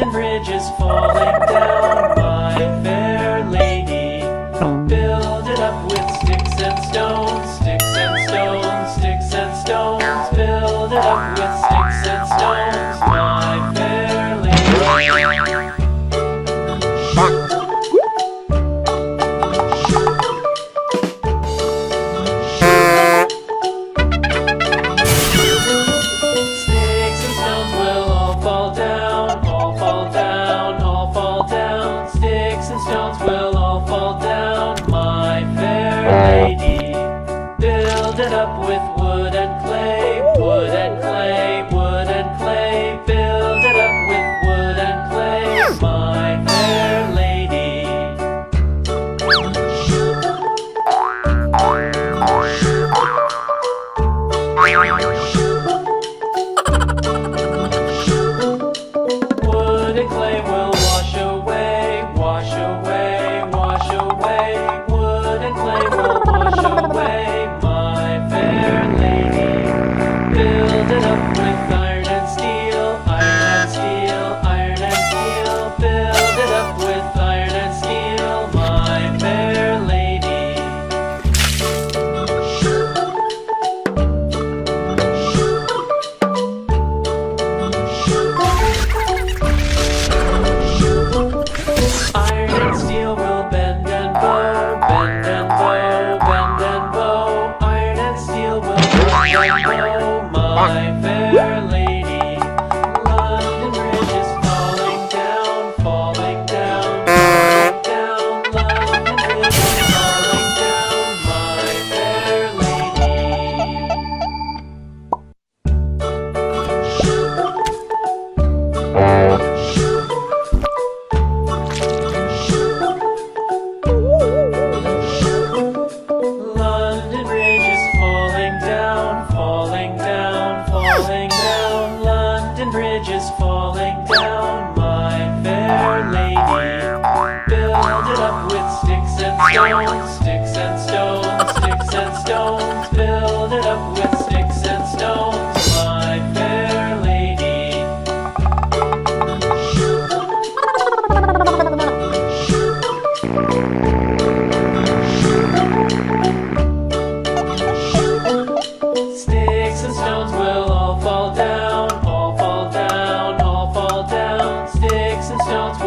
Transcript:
London Bridge is falling down, my fair lady. Build it up with sticks and stones, sticks and stones, sticks and stones. Build it up with sticks and stones, my fair lady. Sticks and stones will all fall down, all fall down, all fall down. Sticks and stones will all fall down, my fair lady. Build it up with wood and clay, wood and clay, wood and clay. Build it up with wood and clay, my fair lady. Wood and clay will wash away, wash away, wash away. Wood and clay will wash away, my fair lady. Build it up with iron and steel, iron and steel, iron and steel. Build it up with iron and steel, my fair lady. Iron and steel will bend and bow, bend and bow, bend and bow. Iron and steel will bend and bow, my fair lady. London Bridge is falling down, falling down, falling down. London Bridge is falling down, my fair lady. London Bridge is falling down, falling down, falling down. London Bridge is falling down, my fair lady. Build it up with sticks and stones, sticks and stones, sticks and stones. Build it up with sticks and stones, my fair lady. Sticks and stones will all fall down, all fall down, all fall down. Sticks and stones